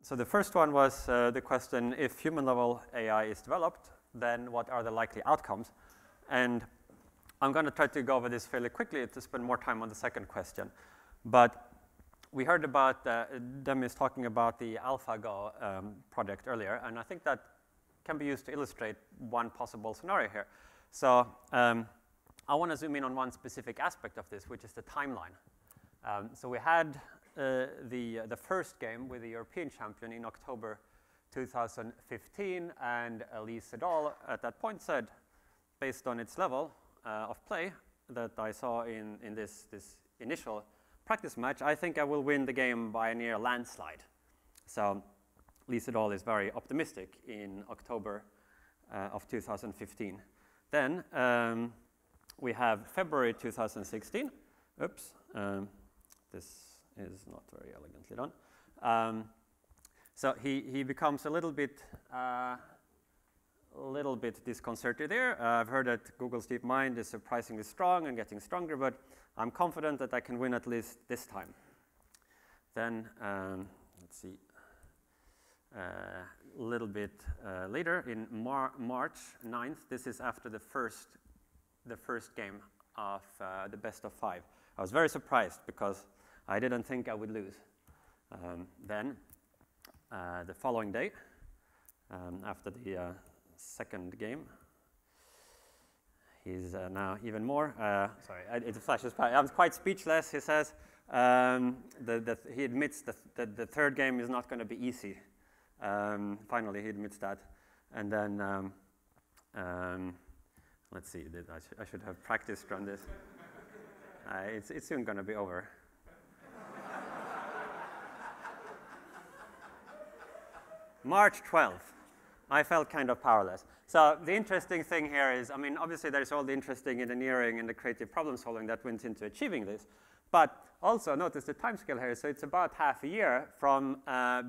So the first one was the question, if human-level AI is developed, then what are the likely outcomes? And I'm going to try to go over this fairly quickly to spend more time on the second question. But we heard about, Demis talking about the AlphaGo project earlier, and I think that can be used to illustrate one possible scenario here. So I want to zoom in on one specific aspect of this, which is the timeline. So we had the first game with the European champion in October 2015, and Elise et al. At that point said, based on its level of play that I saw in this initial practice match, I think I will win the game by a near landslide. So Elise et al. Is very optimistic in October of 2015. Then we have February 2016. Oops, this is not very elegantly done. So he becomes a little bit disconcerted there. I've heard that Google's DeepMind is surprisingly strong and getting stronger, but I'm confident that I can win at least this time. Then, let's see, a little bit later, in March 9th, this is after the first game of the best of 5. I was very surprised because I didn't think I would lose. Then, the following day, after the second game, he's now even more, sorry, it flashes by. I'm quite speechless, he says. He admits that the third game is not going to be easy. Finally, he admits that. And then, let's see, I should have practiced on this. It's soon going to be over. March 12th, I felt kind of powerless. So the interesting thing here is, I mean, obviously there's all the interesting engineering and the creative problem solving that went into achieving this. But also notice the time scale here. So it's about half a year from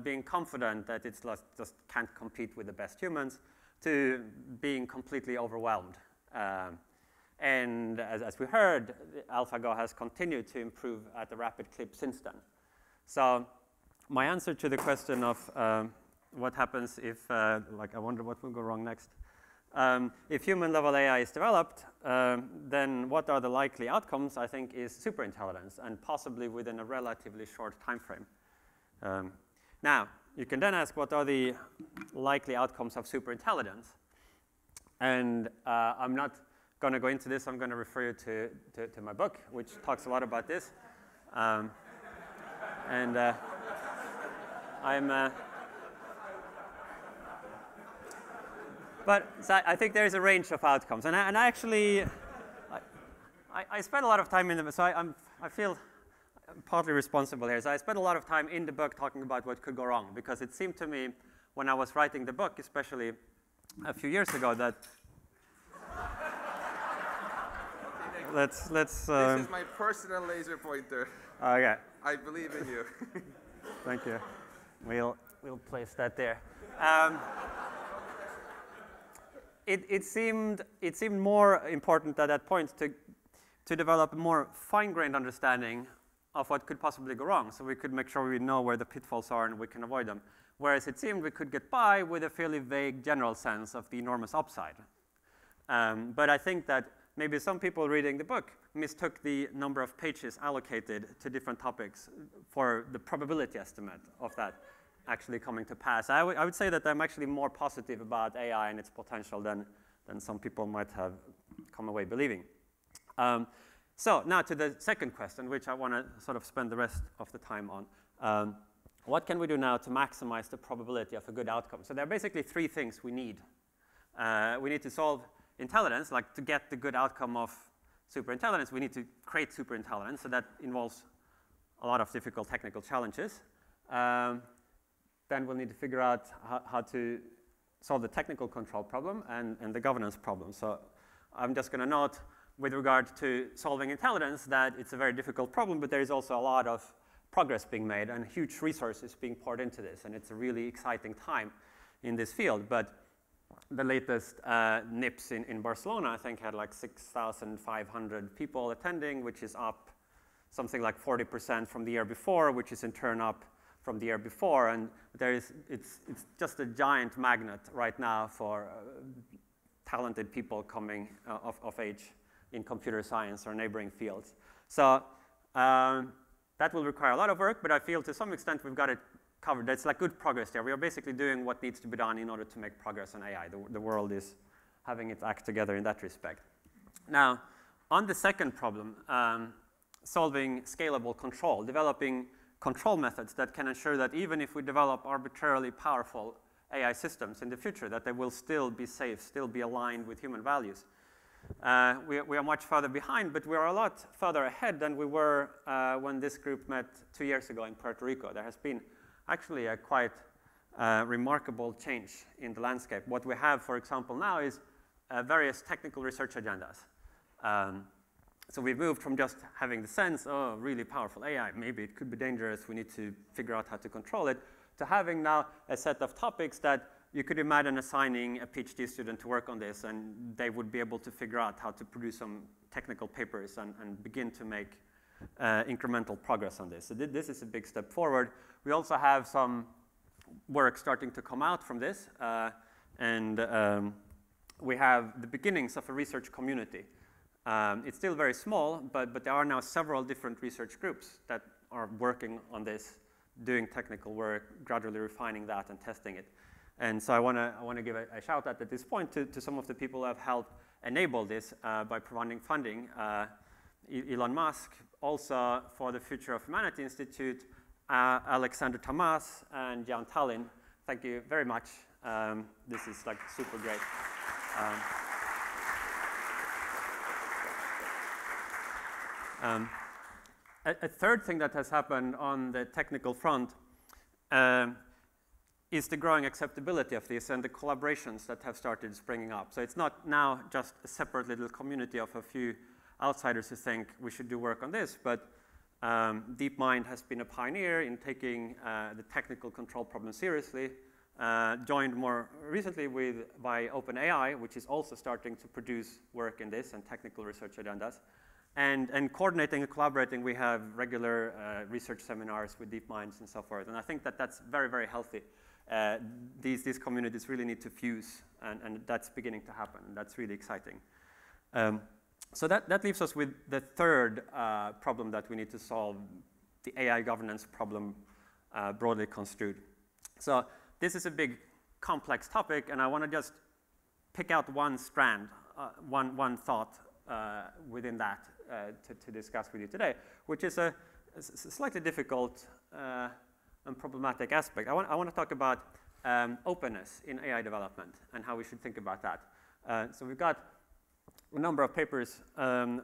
being confident that it's just can't compete with the best humans to being completely overwhelmed. And as we heard, AlphaGo has continued to improve at a rapid clip since then. So my answer to the question of what happens if, like, I wonder what will go wrong next. If human-level AI is developed, then what are the likely outcomes, I think, is superintelligence, and possibly within a relatively short time frame. Now, you can then ask, what are the likely outcomes of superintelligence? And I'm not going to go into this. I'm going to refer you to my book, which talks a lot about this. But so I think there is a range of outcomes, and I actually spent a lot of time in the, so I feel I'm partly responsible here. So I spent a lot of time in the book talking about what could go wrong, because it seemed to me when I was writing the book, especially a few years ago, that let's. This is my personal laser pointer. Okay. I believe in you. Thank you. We'll place that there. It seemed more important at that point to develop a more fine-grained understanding of what could possibly go wrong, so we could make sure we know where the pitfalls are and we can avoid them. Whereas it seemed we could get by with a fairly vague general sense of the enormous upside. But I think that maybe some people reading the book mistook the number of pages allocated to different topics for the probability estimate of that actually coming to pass. I would say that I'm actually more positive about AI and its potential than some people might have come away believing. So now to the second question, which I want to sort of spend the rest of the time on. What can we do now to maximize the probability of a good outcome? So there are basically three things we need. We need to solve intelligence, like to get the good outcome of superintelligence, we need to create superintelligence, so that involves a lot of difficult technical challenges. Then we'll need to figure out how to solve the technical control problem and the governance problem. So I'm just going to note, with regard to solving intelligence, that it's a very difficult problem, but there is also a lot of progress being made and huge resources being poured into this. And it's a really exciting time in this field. But the latest NIPS in Barcelona, I think, had like 6,500 people attending, which is up something like 40% from the year before, which is in turn up from the year before, and it's just a giant magnet right now for talented people coming of age in computer science or neighboring fields. So that will require a lot of work, but I feel to some extent we've got it covered. That's like good progress there. We are basically doing what needs to be done in order to make progress on AI. The world is having its act together in that respect. Now, on the second problem, solving scalable control, developing control methods that can ensure that even if we develop arbitrarily powerful AI systems in the future, that they will still be safe, still be aligned with human values. We are much further behind, but we are a lot further ahead than we were when this group met 2 years ago in Puerto Rico. There has been actually a quite remarkable change in the landscape. What we have, for example, now is various technical research agendas. So we've moved from just having the sense, oh, really powerful AI, maybe it could be dangerous, we need to figure out how to control it, to having now a set of topics that you could imagine assigning a PhD student to work on this, and they would be able to figure out how to produce some technical papers and begin to make incremental progress on this. So this is a big step forward. We also have some work starting to come out from this, and we have the beginnings of a research community. It's still very small, but there are now several different research groups that are working on this, doing technical work, gradually refining that and testing it. And so I want to give a shout out at this point to some of the people who have helped enable this by providing funding. Elon Musk, also for the Future of Humanity Institute, Alexander Tamas, and Jan Tallinn. Thank you very much. This is like super great. A third thing that has happened on the technical front is the growing acceptability of this and the collaborations that have started springing up. So it's not now just a separate little community of a few outsiders who think we should do work on this, but DeepMind has been a pioneer in taking the technical control problem seriously, joined more recently by OpenAI, which is also starting to produce work in this and technical research agendas. And coordinating and collaborating, we have regular research seminars with DeepMinds and so forth. And I think that that's very, very healthy. These communities really need to fuse, and that's beginning to happen. And that's really exciting. So that leaves us with the third problem that we need to solve, the AI governance problem, broadly construed. So this is a big, complex topic, and I want to just pick out one strand, one thought within that to discuss with you today, which is a slightly difficult and problematic aspect. I want to talk about openness in AI development and how we should think about that. So we've got a number of papers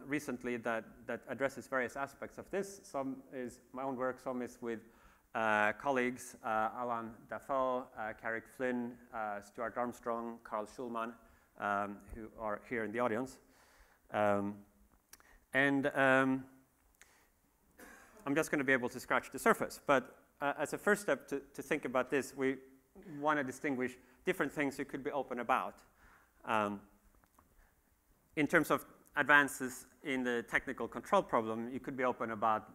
recently that addresses various aspects of this. Some is my own work, some is with colleagues, Alan Dafoe, Carrick Flynn, Stuart Armstrong, Carl Schulman, who are here in the audience. I'm just going to be able to scratch the surface. But as a first step to think about this, we want to distinguish different things you could be open about. In terms of advances in the technical control problem, you could be open about,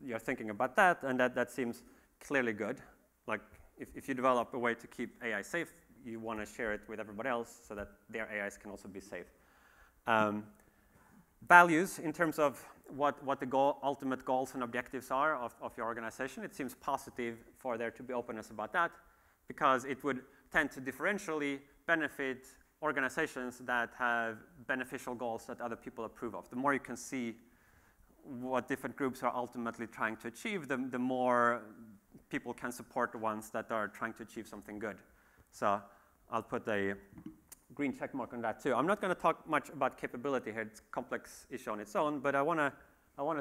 you're thinking about that, and that seems clearly good. Like, if you develop a way to keep AI safe, you want to share it with everybody else so that their AIs can also be safe. Values, in terms of what the ultimate goals and objectives are of your organization, it seems positive for there to be openness about that, because it would tend to differentially benefit organizations that have beneficial goals that other people approve of. The more you can see what different groups are ultimately trying to achieve, the more people can support the ones that are trying to achieve something good. So I'll put a green check mark on that too. I'm not going to talk much about capability here. It's a complex issue on its own, but I want to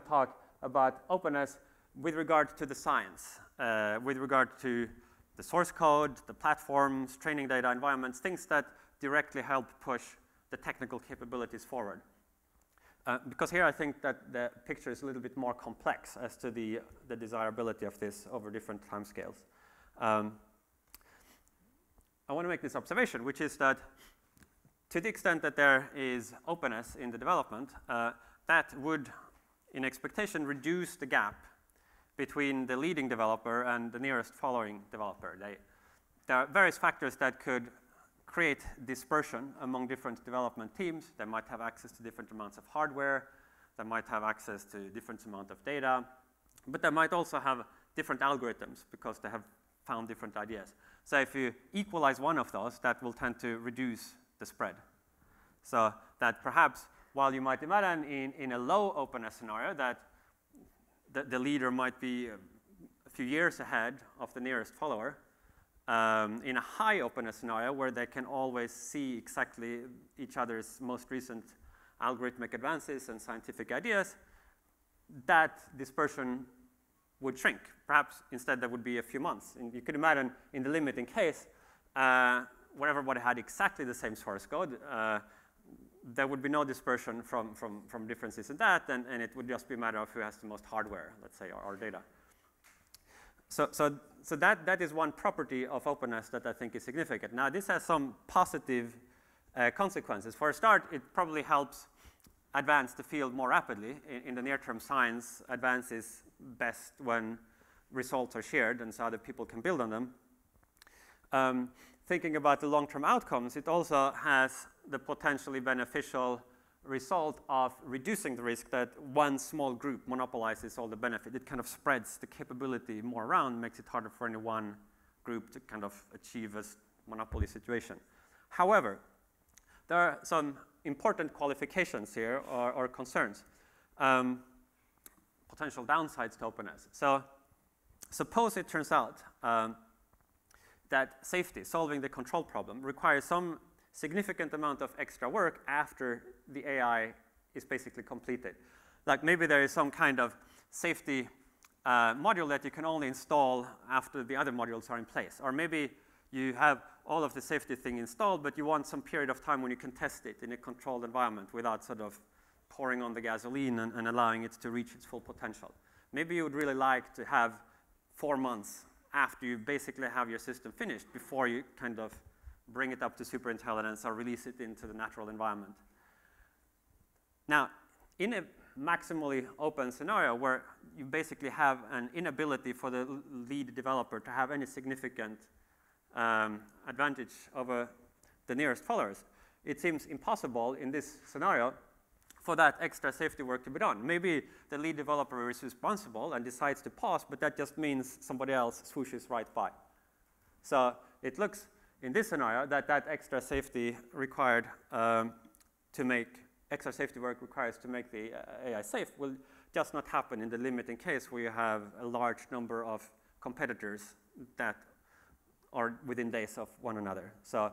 talk about openness with regard to the science, with regard to the source code, the platforms, training data, environments, things that directly help push the technical capabilities forward. Because here I think that the picture is a little bit more complex as to the desirability of this over different timescales. I want to make this observation, which is that to the extent that there is openness in the development, that would, in expectation, reduce the gap between the leading developer and the nearest following developer. There are various factors that could create dispersion among different development teams. They might have access to different amounts of hardware. They might have access to different amount of data. But they might also have different algorithms because they have found different ideas. So if you equalize one of those, that will tend to reduce the spread. So that perhaps while you might imagine in a low openness scenario that the leader might be a few years ahead of the nearest follower, in a high openness scenario where they can always see exactly each other's most recent algorithmic advances and scientific ideas, that dispersion would shrink. Perhaps instead there would be a few months. And you could imagine in the limiting case, where everybody had exactly the same source code, there would be no dispersion from differences in that, and it would just be a matter of who has the most hardware, let's say, or data. So that is one property of openness that I think is significant. Now, this has some positive consequences. For a start, it probably helps advance the field more rapidly. In the near term, science advances best when results are shared, and so other people can build on them. Thinking about the long-term outcomes, it also has the potentially beneficial result of reducing the risk that one small group monopolizes all the benefit. It kind of spreads the capability more around, makes it harder for any one group to kind of achieve a monopoly situation. However, there are some important qualifications here or concerns, potential downsides to openness. So suppose it turns out that safety, solving the control problem, requires some significant amount of extra work after the AI is basically completed. Like maybe there is some kind of safety module that you can only install after the other modules are in place. Or maybe you have all of the safety thing installed, but you want some period of time when you can test it in a controlled environment without sort of pouring on the gasoline and allowing it to reach its full potential. Maybe you would really like to have 4 months after you basically have your system finished before you kind of bring it up to superintelligence or release it into the natural environment. Now, in a maximally open scenario where you basically have an inability for the lead developer to have any significant advantage over the nearest followers, it seems impossible in this scenario for that extra safety work to be done. Maybe the lead developer is responsible and decides to pause, but that just means somebody else swooshes right by. So it looks in this scenario that extra safety required extra safety work requires to make the AI safe will just not happen in the limiting case where you have a large number of competitors that are within days of one another. So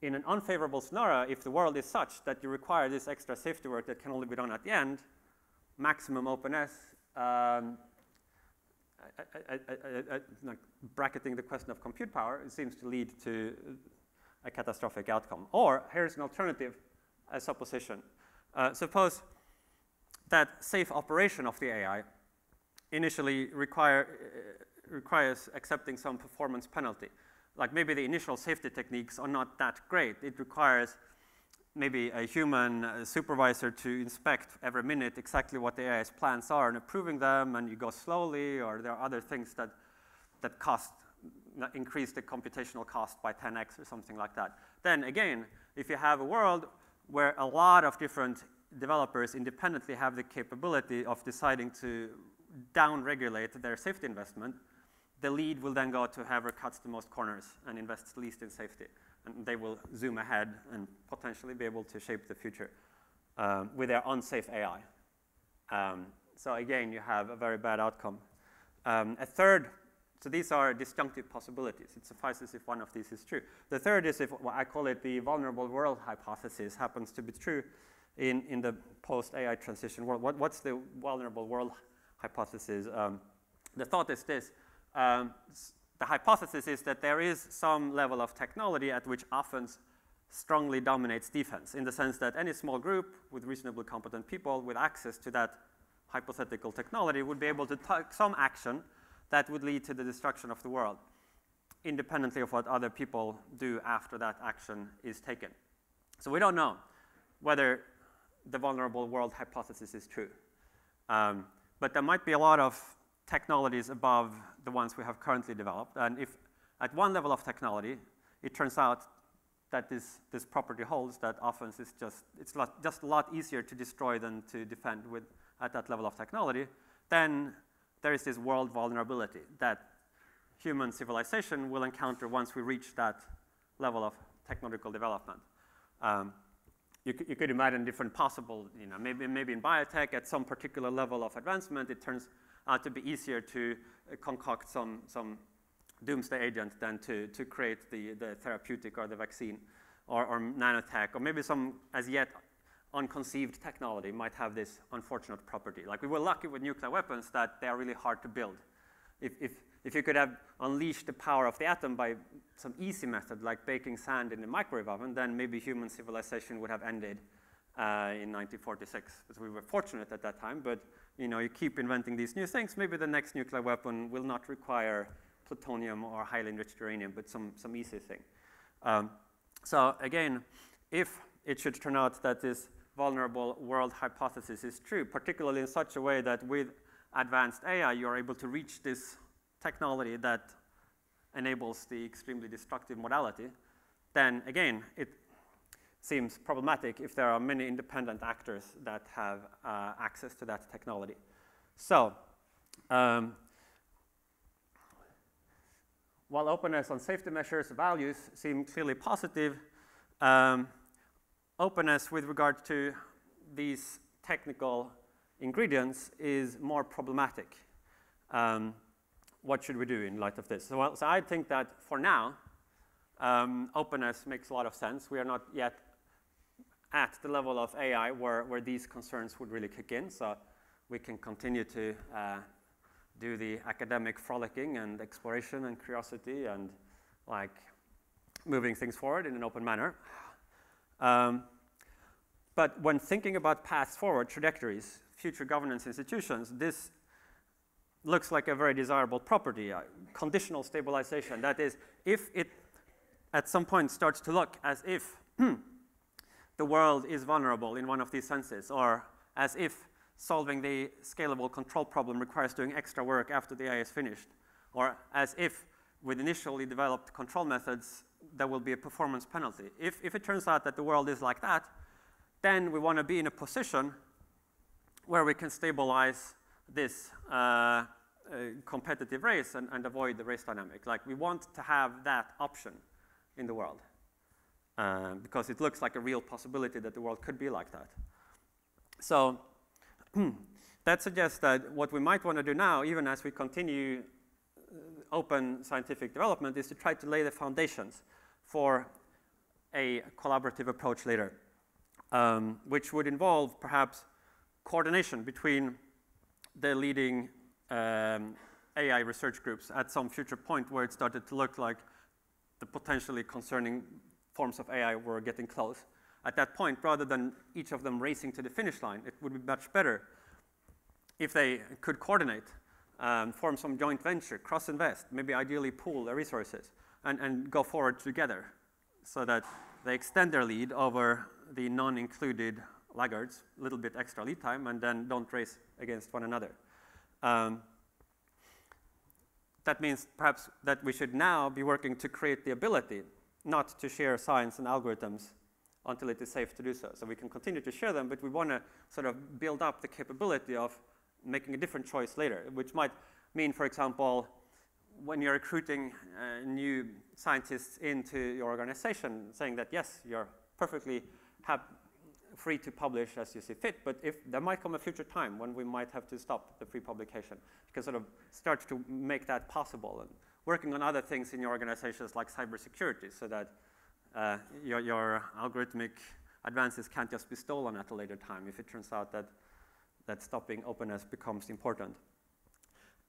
in an unfavorable scenario, if the world is such that you require this extra safety work that can only be done at the end, maximum openness, like bracketing the question of compute power, it seems to lead to a catastrophic outcome. Or here's an alternative supposition. Suppose that safe operation of the AI initially requires accepting some performance penalty. Like maybe the initial safety techniques are not that great. It requires maybe a human supervisor to inspect every minute exactly what the AI's plans are and approving them, and you go slowly, or there are other things that increase the computational cost by 10x or something like that. Then again, if you have a world where a lot of different developers independently have the capability of deciding to down-regulate their safety investment, the lead will then go to whoever cuts the most corners and invests least in safety. And they will zoom ahead and potentially be able to shape the future with their unsafe AI. So again, you have a very bad outcome. A third, so these are disjunctive possibilities. It suffices if one of these is true. The third is if, well, I call it the vulnerable world hypothesis, happens to be true in the post-AI transition world. What's the vulnerable world hypothesis? The thought is this. The hypothesis is that there is some level of technology at which offense strongly dominates defense, in the sense that any small group with reasonably competent people with access to that hypothetical technology would be able to take some action that would lead to the destruction of the world, independently of what other people do after that action is taken. So we don't know whether the vulnerable world hypothesis is true. But there might be a lot of technologies above the ones we have currently developed. And if at one level of technology, it turns out that this property holds, that often it's just a lot easier to destroy than to defend with at that level of technology, then there is this world vulnerability that human civilization will encounter once we reach that level of technological development. You could imagine different possible, maybe in biotech at some particular level of advancement, it turns out to be easier to concoct some doomsday agent than to create the therapeutic or the vaccine or nanotech, or maybe some as yet unconceived technology might have this unfortunate property. Like we were lucky with nuclear weapons that they are really hard to build. If you could have unleashed the power of the atom by some easy method, like baking sand in the microwave oven, then maybe human civilization would have ended in 1946. Because we were fortunate at that time, but you keep inventing these new things. Maybe the next nuclear weapon will not require plutonium or highly enriched uranium, but some easy thing. So again, if it should turn out that this vulnerable world hypothesis is true, particularly in such a way that with advanced AI, you're able to reach this technology that enables the extremely destructive modality, then again, it seems problematic if there are many independent actors that have access to that technology. So, while openness on safety measures values seem clearly positive, openness with regard to these technical ingredients is more problematic. What should we do in light of this? So I think that for now, openness makes a lot of sense. We are not yet at the level of AI where these concerns would really kick in. So we can continue to do the academic frolicking and exploration and curiosity and like moving things forward in an open manner. But when thinking about paths forward, trajectories, future governance institutions, this looks like a very desirable property, conditional stabilization. That is, if it at some point starts to look as if the world is vulnerable in one of these senses, or as if solving the scalable control problem requires doing extra work after the AI is finished, or as if with initially developed control methods there will be a performance penalty. If it turns out that the world is like that, then we want to be in a position where we can stabilize this competitive race and avoid the race dynamic. Like we want to have that option in the world because it looks like a real possibility that the world could be like that. So that suggests that what we might want to do now, even as we continue open scientific development, is to try to lay the foundations for a collaborative approach later, which would involve perhaps coordination between the leading AI research groups at some future point where it started to look like the potentially concerning forms of AI were getting close. At that point, rather than each of them racing to the finish line, it would be much better if they could coordinate, form some joint venture, cross-invest, maybe ideally pool their resources, and go forward together so that they extend their lead over the non-included laggards, a little bit extra lead time, and then don't race against one another. That means perhaps that we should now be working to create the ability not to share science and algorithms until it is safe to do so. So we can continue to share them, but we want to sort of build up the capability of making a different choice later, which might mean, for example, when you're recruiting new scientists into your organization, saying that, yes, you're perfectly free to publish as you see fit, but if there might come a future time when we might have to stop the free publication, you can sort of start to make that possible, and working on other things in your organizations like cybersecurity, so that your algorithmic advances can't just be stolen at a later time if it turns out that stopping openness becomes important.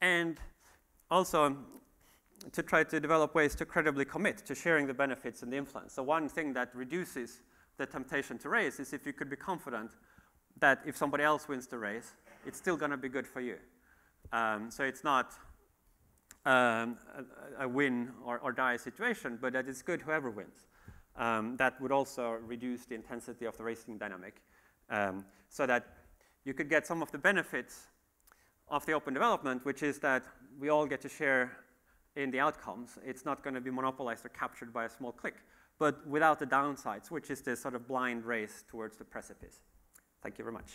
And also to try to develop ways to credibly commit to sharing the benefits and the influence. So one thing that reduces the temptation to race is if you could be confident that if somebody else wins the race, it's still going to be good for you. So it's not a win or die situation, but that it's good whoever wins. That would also reduce the intensity of the racing dynamic, so that you could get some of the benefits of the open development, which is that we all get to share in the outcomes. It's not going to be monopolized or captured by a small clique, but without the downsides, which is this sort of blind race towards the precipice. Thank you very much.